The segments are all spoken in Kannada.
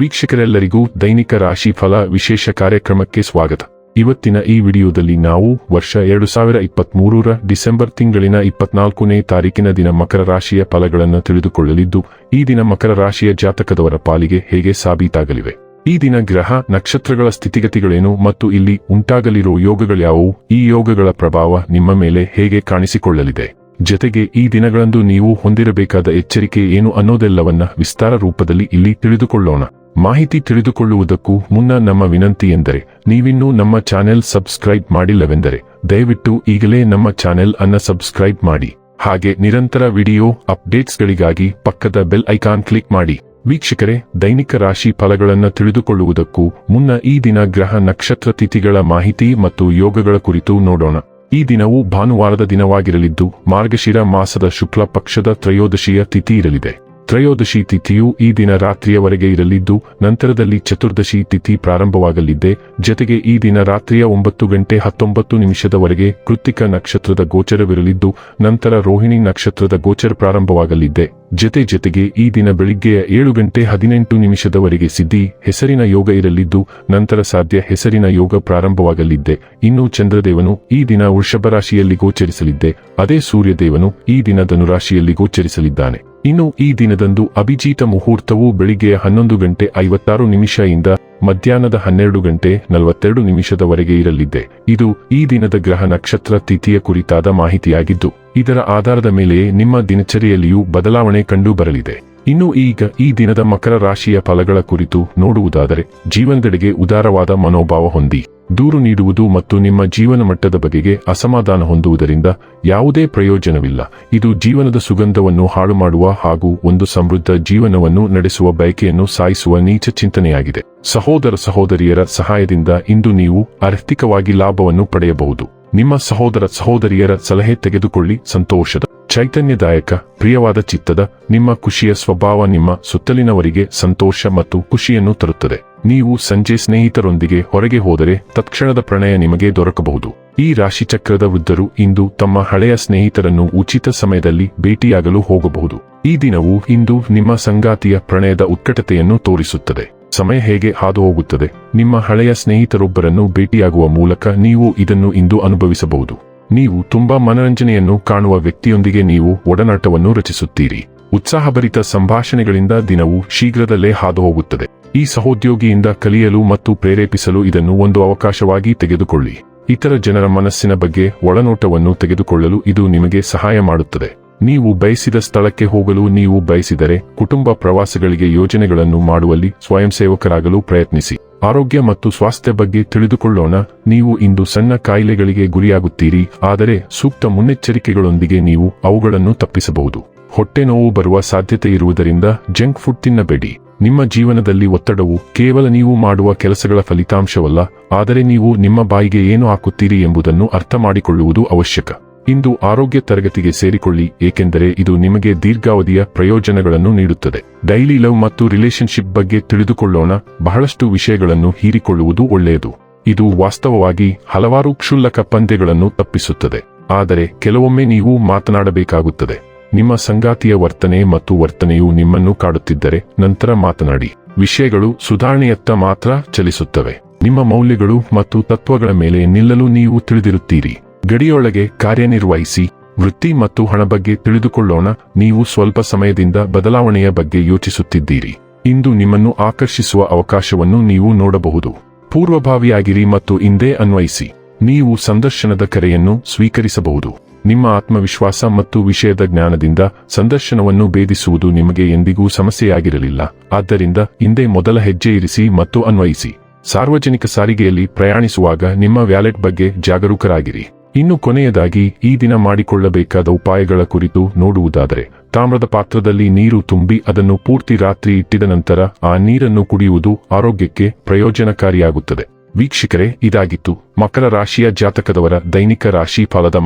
ವೀಕ್ಷಕರೆಲ್ಲರಿಗೂ ದೈನಿಕ ರಾಶಿ ಫಲ ವಿಶೇಷ ಕಾರ್ಯಕ್ರಮಕ್ಕೆ ಸ್ವಾಗತ. ಇವತ್ತಿನ ಈ ವಿಡಿಯೋದಲ್ಲಿ ನಾವು ವರ್ಷ 2023ರ ಡಿಸೆಂಬರ್ ತಿಂಗಳಿನ 24ನೇ ತಾರೀಕಿನ ದಿನ ಮಕರ ರಾಶಿಯ ಫಲಗಳನ್ನು ತಿಳಿದುಕೊಳ್ಳಲಿದ್ದು, ಈ ದಿನ ಮಕರ ರಾಶಿಯ ಜಾತಕದವರ ಪಾಲಿಗೆ ಹೇಗೆ ಸಾಬೀತಾಗಲಿವೆ, ಈ ದಿನ ಗ್ರಹ ನಕ್ಷತ್ರಗಳ ಸ್ಥಿತಿಗತಿಗಳೇನು ಮತ್ತು ಇಲ್ಲಿ ಉಂಟಾಗಲಿರುವ ಯೋಗಗಳ್ಯಾವುವು, ಈ ಯೋಗಗಳ ಪ್ರಭಾವ ನಿಮ್ಮ ಮೇಲೆ ಹೇಗೆ ಕಾಣಿಸಿಕೊಳ್ಳಲಿದೆ, ಜೊತೆಗೆ ಈ ದಿನಗಳಂದು ನೀವು ಹೊಂದಿರಬೇಕಾದ ಎಚ್ಚರಿಕೆ ಏನು ಅನ್ನೋದೆಲ್ಲವನ್ನ ವಿಸ್ತಾರ ರೂಪದಲ್ಲಿ ಇಲ್ಲಿ ತಿಳಿದುಕೊಳ್ಳೋಣ. ಮಾಹಿತಿ ತಿಳಿದುಕೊಳ್ಳುವುದಕ್ಕೂ ಮುನ್ನ ನಮ್ಮ ವಿನಂತಿ ಎಂದರೆ, ನೀವಿನ್ನೂ ನಮ್ಮ ಚಾನೆಲ್ ಸಬ್ಸ್ಕ್ರೈಬ್ ಮಾಡಿಲ್ಲವೆಂದರೆ ದಯವಿಟ್ಟು ಈಗಲೇ ನಮ್ಮ ಚಾನೆಲ್ ಅನ್ನು ಸಬ್ಸ್ಕ್ರೈಬ್ ಮಾಡಿ. ಹಾಗೆ ನಿರಂತರ ವಿಡಿಯೋ ಅಪ್ಡೇಟ್ಸ್ಗಳಿಗಾಗಿ ಪಕ್ಕದ ಬೆಲ್ ಐಕಾನ್ ಕ್ಲಿಕ್ ಮಾಡಿ. ವೀಕ್ಷಕರೇ, ದೈನಿಕ ರಾಶಿ ಫಲಗಳನ್ನು ತಿಳಿದುಕೊಳ್ಳುವುದಕ್ಕೂ ಮುನ್ನ ಈ ದಿನ ಗ್ರಹ ನಕ್ಷತ್ರ ತಿಥಿಗಳ ಮಾಹಿತಿ ಮತ್ತು ಯೋಗಗಳ ಕುರಿತು ನೋಡೋಣ. ಈ ದಿನವು ಭಾನುವಾರದ ದಿನವಾಗಿರಲಿದ್ದು, ಮಾರ್ಗಶಿರ ಮಾಸದ ಶುಕ್ಲ ಪಕ್ಷದ ತ್ರಯೋದಶಿಯ ತಿಥಿ ಇರಲಿದೆ. ತ್ರಯೋದಶಿ ತಿಥಿಯು ಈ ದಿನ ರಾತ್ರಿಯವರೆಗೆ ಇರಲಿದ್ದು, ನಂತರದಲ್ಲಿ ಚತುರ್ದಶಿ ತಿಥಿ ಪ್ರಾರಂಭವಾಗಲಿದೆ. ಜೊತೆಗೆ ಈ ದಿನ ರಾತ್ರಿಯ 9:19 ಕೃತ್ತಿಕ ನಕ್ಷತ್ರದ ಗೋಚರವಿರಲಿದ್ದು, ನಂತರ ರೋಹಿಣಿ ನಕ್ಷತ್ರದ ಗೋಚರ ಪ್ರಾರಂಭವಾಗಲಿದೆ. ಜೊತೆಗೆ ಈ ದಿನ ಬೆಳಿಗ್ಗೆಯ 7:18 ಸಿದ್ಧಿ ಹೆಸರಿನ ಯೋಗ ಇರಲಿದ್ದು, ನಂತರ ಸಾಧ್ಯ ಹೆಸರಿನ ಯೋಗ ಪ್ರಾರಂಭವಾಗಲಿದೆ. ಇನ್ನು ಚಂದ್ರದೇವನು ಈ ದಿನ ವೃಷಭ ರಾಶಿಯಲ್ಲಿ ಗೋಚರಿಸಲಿದ್ದೆ, ಅದೇ ಸೂರ್ಯದೇವನು ಈ ದಿನ ಧನುರಾಶಿಯಲ್ಲಿ ಗೋಚರಿಸಲಿದ್ದಾನೆ. ಇನ್ನು ಈ ದಿನದಂದು ಅಭಿಜಿತ ಮುಹೂರ್ತವು ಬೆಳಿಗ್ಗೆಯ 11:56 ಇಂದ ಮಧ್ಯಾಹ್ನದ 12:42 ಇರಲಿದೆ. ಇದು ಈ ದಿನದ ಗ್ರಹ ನಕ್ಷತ್ರ ತಿಥಿಯ ಕುರಿತಾದ ಮಾಹಿತಿಯಾಗಿದ್ದು, ಇದರ ಆಧಾರದ ಮೇಲೆಯೇ ನಿಮ್ಮ ದಿನಚರಿಯಲ್ಲಿಯೂ ಬದಲಾವಣೆ ಕಂಡು ಬರಲಿದೆ. ಇನ್ನು ಈಗ ಈ ದಿನದ ಮಕರ ರಾಶಿಯ ಫಲಗಳ ಕುರಿತು ನೋಡುವುದಾದರೆ, ಜೀವನದೆಡೆಗೆ ಉದಾರವಾದ ಮನೋಭಾವ ಹೊಂದಿ, ದೂರು ನೀಡುವುದು ಮತ್ತು ನಿಮ್ಮ ಜೀವನ ಮಟ್ಟದ ಬಗೆಗೆ ಅಸಮಾಧಾನ ಹೊಂದುವುದರಿಂದ ಯಾವುದೇ ಪ್ರಯೋಜನವಿಲ್ಲ. ಇದು ಜೀವನದ ಸುಗಂಧವನ್ನು ಹಾಳು ಮಾಡುವ ಹಾಗೂ ಒಂದು ಸಮೃದ್ಧ ಜೀವನವನ್ನು ನಡೆಸುವ ಬಯಕೆಯನ್ನು ಸಾಯಿಸುವ ನೀಚ ಚಿಂತನೆಯಾಗಿದೆ. ಸಹೋದರ ಸಹೋದರಿಯರ ಸಹಾಯದಿಂದ ಇಂದು ನೀವು ಆರ್ಥಿಕವಾಗಿ ಲಾಭವನ್ನು ಪಡೆಯಬಹುದು. ನಿಮ್ಮ ಸಹೋದರ ಸಹೋದರಿಯರ ಸಲಹೆ ತೆಗೆದುಕೊಳ್ಳಿ. ಸಂತೋಷದ, ಚೈತನ್ಯದಾಯಕ, ಪ್ರಿಯವಾದ ಚಿತ್ತದ ನಿಮ್ಮ ಖುಷಿಯ ಸ್ವಭಾವ ನಿಮ್ಮ ಸುತ್ತಲಿನವರಿಗೆ ಸಂತೋಷ ಮತ್ತು ಖುಷಿಯನ್ನು ತರುತ್ತದೆ. ನೀವು ಸಂಜೆ ಸ್ನೇಹಿತರೊಂದಿಗೆ ಹೊರಗೆ ಹೋದರೆ ತತ್ಕ್ಷಣದ ಪ್ರಣಯ ನಿಮಗೆ ದೊರಕಬಹುದು. ಈ ರಾಶಿಚಕ್ರದ ವೃದ್ಧರು ಇಂದು ತಮ್ಮ ಹಳೆಯ ಸ್ನೇಹಿತರನ್ನು ಉಚಿತ ಸಮಯದಲ್ಲಿ ಭೇಟಿಯಾಗಲು ಹೋಗಬಹುದು. ಈ ದಿನವು ಇಂದು ನಿಮ್ಮ ಸಂಗಾತಿಯ ಪ್ರಣಯದ ಉತ್ಕಟತೆಯನ್ನು ತೋರಿಸುತ್ತದೆ. ಸಮಯ ಹೇಗೆ ಹಾದು ಹೋಗುತ್ತದೆ, ನಿಮ್ಮ ಹಳೆಯ ಸ್ನೇಹಿತರೊಬ್ಬರನ್ನು ಭೇಟಿಯಾಗುವ ಮೂಲಕ ನೀವು ಇದನ್ನು ಇಂದು ಅನುಭವಿಸಬಹುದು. ನೀವು ತುಂಬಾ ಮನರಂಜನೆಯನ್ನು ಕಾಣುವ ವ್ಯಕ್ತಿಯೊಂದಿಗೆ ನೀವು ಒಡನಾಟವನ್ನು ರಚಿಸುತ್ತೀರಿ. ಉತ್ಸಾಹಭರಿತ ಸಂಭಾಷಣೆಗಳಿಂದ ದಿನವು ಶೀಘ್ರದಲ್ಲೇ ಹಾದು ಹೋಗುತ್ತದೆ. ಈ ಸಹೋದ್ಯೋಗಿಯಿಂದ ಕಲಿಯಲು ಮತ್ತು ಪ್ರೇರೇಪಿಸಲು ಇದನ್ನು ಒಂದು ಅವಕಾಶವಾಗಿ ತೆಗೆದುಕೊಳ್ಳಿ. ಇತರ ಜನರ ಮನಸ್ಸಿನ ಬಗ್ಗೆ ಒಳನೋಟವನ್ನು ತೆಗೆದುಕೊಳ್ಳಲು ಇದು ನಿಮಗೆ ಸಹಾಯ ಮಾಡುತ್ತದೆ. ನೀವು ಬಯಸಿದ ಸ್ಥಳಕ್ಕೆ ಹೋಗಲು ನೀವು ಬಯಸಿದರೆ ಕುಟುಂಬ ಪ್ರವಾಸಗಳಿಗೆ ಯೋಜನೆಗಳನ್ನು ಮಾಡುವಲ್ಲಿ ಸ್ವಯಂ ಸೇವಕರಾಗಲು ಪ್ರಯತ್ನಿಸಿ. ಆರೋಗ್ಯ ಮತ್ತು ಸ್ವಾಸ್ಥ್ಯ ಬಗ್ಗೆ ತಿಳಿದುಕೊಳ್ಳೋಣ. ನೀವು ಇಂದು ಸಣ್ಣ ಕಾಯಿಲೆಗಳಿಗೆ ಗುರಿಯಾಗುತ್ತೀರಿ, ಆದರೆ ಸೂಕ್ತ ಮುನ್ನೆಚ್ಚರಿಕೆಗಳೊಂದಿಗೆ ನೀವು ಅವುಗಳನ್ನು ತಪ್ಪಿಸಬಹುದು. ಹೊಟ್ಟೆ ನೋವು ಬರುವ ಸಾಧ್ಯತೆ ಇರುವುದರಿಂದ ಜಂಕ್ ಫುಡ್ ತಿನ್ನಬೇಡಿ. ನಿಮ್ಮ ಜೀವನದಲ್ಲಿ ಒತ್ತಡವು ಕೇವಲ ನೀವು ಮಾಡುವ ಕೆಲಸಗಳ ಫಲಿತಾಂಶವಲ್ಲ, ಆದರೆ ನೀವು ನಿಮ್ಮ ಬಾಯಿಗೆ ಏನು ಹಾಕುತ್ತೀರಿ ಎಂಬುದನ್ನು ಅರ್ಥ ಮಾಡಿಕೊಳ್ಳುವುದು ಅವಶ್ಯಕ. ಇಂದು ಆರೋಗ್ಯ ತರಗತಿಗೆ ಸೇರಿಕೊಳ್ಳಿ, ಏಕೆಂದರೆ ಇದು ನಿಮಗೆ ದೀರ್ಘಾವಧಿಯ ಪ್ರಯೋಜನಗಳನ್ನು ನೀಡುತ್ತದೆ. ಡೈಲಿ ಲವ್ ಮತ್ತು ರಿಲೇಶನ್ಶಿಪ್ ಬಗ್ಗೆ ತಿಳಿದುಕೊಳ್ಳೋಣ. ಬಹಳಷ್ಟು ವಿಷಯಗಳನ್ನು ಹೀರಿಕೊಳ್ಳುವುದು ಒಳ್ಳೆಯದು. ಇದು ವಾಸ್ತವವಾಗಿ ಹಲವಾರು ಕ್ಷುಲ್ಲಕ ಪಂದ್ಯಗಳನ್ನು ತಪ್ಪಿಸುತ್ತದೆ, ಆದರೆ ಕೆಲವೊಮ್ಮೆ ನೀವು ಮಾತನಾಡಬೇಕಾಗುತ್ತದೆ. ನಿಮ್ಮ ಸಂಗಾತಿಯ ವರ್ತನೆ ಮತ್ತು ವರ್ತನೆಯು ನಿಮ್ಮನ್ನು ಕಾಡುತ್ತಿದ್ದರೆ ನಂತರ ಮಾತನಾಡಿ. ವಿಷಯಗಳು ಸುಧಾರಣೆಯತ್ತ ಮಾತ್ರ ಚಲಿಸುತ್ತವೆ. ನಿಮ್ಮ ಮೌಲ್ಯಗಳು ಮತ್ತು ತತ್ವಗಳ ಮೇಲೆ ನಿಲ್ಲಲು ನೀವು ತಿಳಿದಿರುತ್ತೀರಿ. ಗಡಿಯೊಳಗೆ ಕಾರ್ಯನಿರ್ವಹಿಸಿ. ವೃತ್ತಿ ಮತ್ತು ಹಣ ಬಗ್ಗೆ ತಿಳಿದುಕೊಳ್ಳೋಣ. ನೀವು ಸ್ವಲ್ಪ ಸಮಯದಿಂದ ಬದಲಾವಣೆಯ ಬಗ್ಗೆ ಯೋಚಿಸುತ್ತಿದ್ದೀರಿ. ಇಂದು ನಿಮ್ಮನ್ನು ಆಕರ್ಷಿಸುವ ಅವಕಾಶವನ್ನು ನೀವು ನೋಡಬಹುದು. ಪೂರ್ವಭಾವಿಯಾಗಿರಿ ಮತ್ತು ಇಂದೇ ಅನ್ವಯಿಸಿ. ನೀವು ಸಂದರ್ಶನದ ಕರೆಯನ್ನು ಸ್ವೀಕರಿಸಬಹುದು. ನಿಮ್ಮ ಆತ್ಮವಿಶ್ವಾಸ ಮತ್ತು ವಿಷಯದ ಜ್ಞಾನದಿಂದ ಸಂದರ್ಶನವನ್ನು ಭೇದಿಸುವುದು ನಿಮಗೆ ಎಂದಿಗೂ ಸಮಸ್ಯೆಯಾಗಿರಲಿಲ್ಲ. ಆದ್ದರಿಂದ ಇಂದೇ ಮೊದಲ ಹೆಜ್ಜೆ ಇರಿಸಿ ಮತ್ತು ಅನ್ವಯಿಸಿ. ಸಾರ್ವಜನಿಕ ಸಾರಿಗೆಯಲ್ಲಿ ಪ್ರಯಾಣಿಸುವಾಗ ನಿಮ್ಮ ವ್ಯಾಲೆಟ್ ಬಗ್ಗೆ ಜಾಗರೂಕರಾಗಿರಿ. ಇನ್ನು ಕೊನೆಯದಾಗಿ ಈ ದಿನ ಮಾಡಿಕೊಳ್ಳಬೇಕಾದ ಉಪಾಯಗಳ ಕುರಿತು ನೋಡುವುದಾದರೆ, ತಾಮ್ರದ ಪಾತ್ರದಲ್ಲಿ ನೀರು ತುಂಬಿ ಅದನ್ನು ಪೂರ್ತಿ ರಾತ್ರಿ ಇಟ್ಟಿದ ನಂತರ ಆ ನೀರನ್ನು ಕುಡಿಯುವುದು ಆರೋಗ್ಯಕ್ಕೆ ಪ್ರಯೋಜನಕಾರಿಯಾಗುತ್ತದೆ. ವೀಕ್ಷಕರೇ, ಇದಾಗಿತ್ತು ಮಕರ ರಾಶಿಯ ಜಾತಕದವರ ದೈನಿಕ ರಾಶಿ ಫಲದ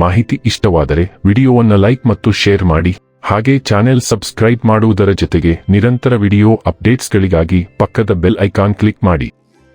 ಮಾಹಿತಿ ಇಷ್ಟವಾದರೆ ವಿಡಿಯೋವನ್ನು ಲೈಕ್ ಮತ್ತು ಶೇರ್ ಮಾಡಿ. ಹಾಗೆ ಚಾನೆಲ್ ಸಬ್ಸ್ಕ್ರೈಬ್ ಮಾಡುವುದರ ಜೊತೆಗೆ ನಿರಂತರ ವಿಡಿಯೋ ಅಪ್ಡೇಟ್ಸ್ಗಳಿಗಾಗಿ ಪಕ್ಕದ ಬೆಲ್ ಐಕಾನ್ ಕ್ಲಿಕ್ ಮಾಡಿ.